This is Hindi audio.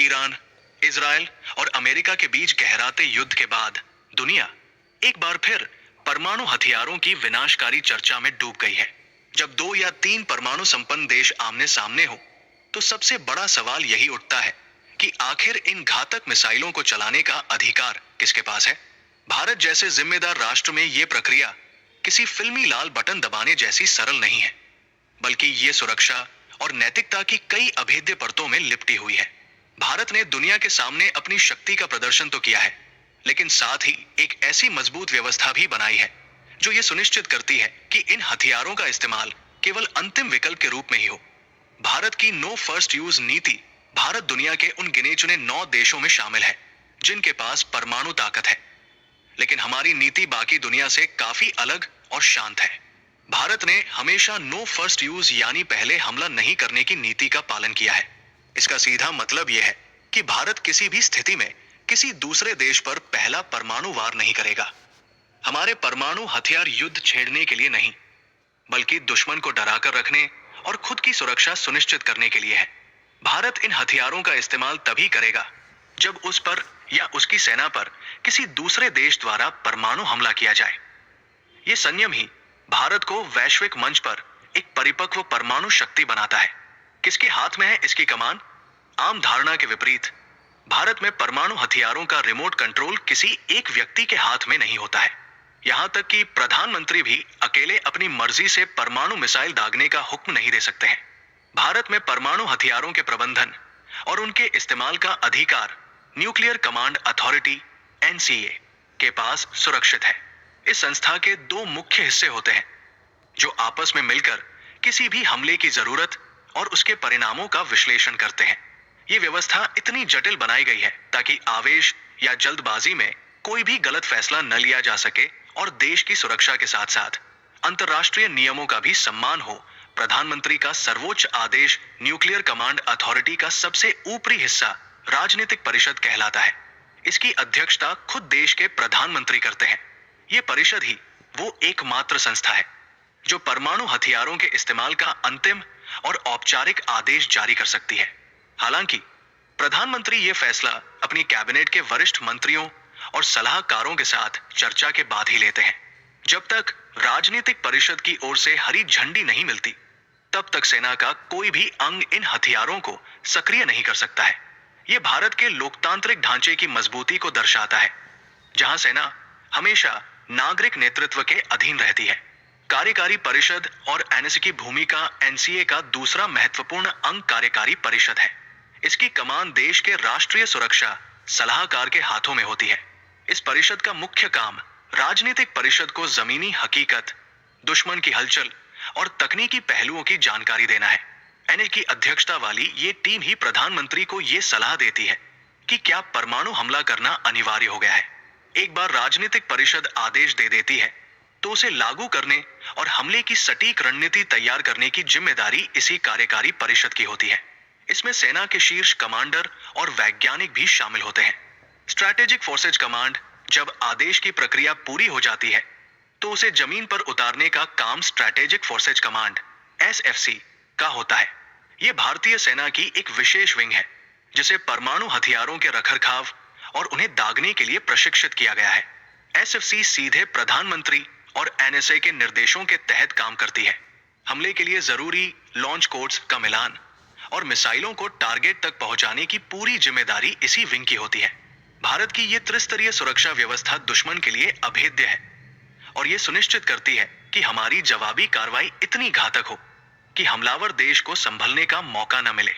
ईरान, इजराइल और अमेरिका के बीच गहराते युद्ध के बाद दुनिया एक बार फिर परमाणु हथियारों की विनाशकारी चर्चा में डूब गई है। जब दो या तीन परमाणु संपन्न देश आमने सामने हो, तो सबसे बड़ा सवाल यही उठता है कि आखिर इन घातक मिसाइलों को चलाने का अधिकार किसके पास है। भारत जैसे जिम्मेदार राष्ट्र में यह प्रक्रिया किसी फिल्मी लाल बटन दबाने जैसी सरल नहीं है, बल्कि ये सुरक्षा और नैतिकता की कई अभेद्य परतों में लिपटी हुई है। भारत ने दुनिया के सामने अपनी शक्ति का प्रदर्शन तो किया है, लेकिन साथ ही एक ऐसी मजबूत व्यवस्था भी बनाई है जो ये सुनिश्चित करती है कि इन हथियारों का इस्तेमाल केवल अंतिम विकल्प के रूप में ही हो। भारत की नो फर्स्ट यूज नीति भारत दुनिया के उन गिने चुने 9 देशों में शामिल है जिनके पास परमाणु ताकत है, लेकिन हमारी नीति बाकी दुनिया से काफी अलग और शांत है। भारत ने हमेशा नो फर्स्ट यूज यानी पहले हमला नहीं करने की नीति का पालन किया है। इसका सीधा मतलब यह है कि भारत किसी भी स्थिति में किसी दूसरे देश पर पहला परमाणु वार नहीं करेगा। हमारे परमाणु हथियार युद्ध छेड़ने के लिए नहीं, बल्कि दुश्मन को डराकर रखने और खुद की सुरक्षा सुनिश्चित करने के लिए है। भारत इन हथियारों का इस्तेमाल तभी करेगा जब उस पर या उसकी सेना पर किसी दूसरे देश द्वारा परमाणु हमला किया जाए। यह संयम ही भारत को वैश्विक मंच पर एक परिपक्व परमाणु शक्ति बनाता है। किसके हाथ में है इसकी कमान? आम धारणा के विपरीत भारत में परमाणु हथियारों का रिमोट कंट्रोल किसी एक व्यक्ति के हाथ में नहीं होता है। यहां तक कि प्रधानमंत्री भी अकेले अपनी मर्जी से परमाणु मिसाइल दागने का हुक्म नहीं दे सकते हैं। भारत में परमाणु हथियारों के प्रबंधन और उनके इस्तेमाल का अधिकार न्यूक्लियर कमांड अथॉरिटी (NCA) के पास सुरक्षित है। इस संस्था के 2 मुख्य हिस्से होते हैं जो आपस में मिलकर किसी भी हमले की जरूरत और उसके परिणामों का विश्लेषण करते हैं। ये व्यवस्था इतनी जटिल बनाई गई है ताकि आवेश या जल्दबाजी में कोई भी गलत फैसला न लिया जा सके और देश की सुरक्षा के साथ साथ अंतर्राष्ट्रीय नियमों का भी सम्मान हो। प्रधानमंत्री का सर्वोच्च आदेश न्यूक्लियर कमांड अथॉरिटी का सबसे ऊपरी हिस्सा राजनीतिक परिषद कहलाता है। इसकी अध्यक्षता खुद देश के प्रधानमंत्री करते हैं। ये परिषद ही वो एकमात्र संस्था है जो परमाणु हथियारों के इस्तेमाल का अंतिम और औपचारिक आदेश जारी कर सकती है। हालांकि प्रधानमंत्री ये फैसला अपनी कैबिनेट के वरिष्ठ मंत्रियों और सलाहकारों के साथ चर्चा के बाद ही लेते हैं। जब तक राजनीतिक परिषद की ओर से हरी झंडी नहीं मिलती, तब तक सेना का कोई भी अंग इन हथियारों को सक्रिय नहीं कर सकता है। ये भारत के लोकतांत्रिक ढांचे की मजबूती को दर्शाता है, जहां सेना हमेशा नागरिक नेतृत्व के अधीन रहती है। कार्यकारी परिषद और NSA की भूमिका NCA का दूसरा महत्वपूर्ण अंग कार्यकारी परिषद है। इसकी कमान देश के राष्ट्रीय सुरक्षा सलाहकार के हाथों में होती है। इस परिषद का मुख्य काम राजनीतिक परिषद को जमीनी हकीकत, दुश्मन की हलचल और तकनीकी पहलुओं की जानकारी देना है। NSA की अध्यक्षता वाली ये टीम ही प्रधानमंत्री को ये सलाह देती है कि क्या परमाणु हमला करना अनिवार्य हो गया है। एक बार राजनीतिक परिषद आदेश दे देती है तो उसे लागू करने और हमले की सटीक रणनीति तैयार करने की जिम्मेदारी इसी कार्यकारी परिषद की होती है। इसमें सेना के शीर्ष कमांडर और वैज्ञानिक भी शामिल होते हैं। स्ट्रैटेजिक फोर्सेज कमांड जब आदेश की प्रक्रिया पूरी हो जाती है तो उसे जमीन पर उतारने का काम स्ट्रैटेजिक फोर्सेज कमांड (SFC) का होता है। यह भारतीय सेना की एक विशेष विंग है जिसे परमाणु हथियारों के रखरखाव और उन्हें दागने के लिए प्रशिक्षित किया गया है। SFC सीधे प्रधानमंत्री और NSA के निर्देशों के तहत काम करती है। हमले के लिए जरूरी लॉन्च कोड्स का मिलान और मिसाइलों को टारगेट तक पहुंचाने की पूरी जिम्मेदारी इसी विंग की होती है। भारत की यह त्रिस्तरीय सुरक्षा व्यवस्था दुश्मन के लिए अभेद्य है और यह सुनिश्चित करती है कि हमारी जवाबी कार्रवाई इतनी घातक हो कि हमलावर देश को संभलने का मौका न मिले।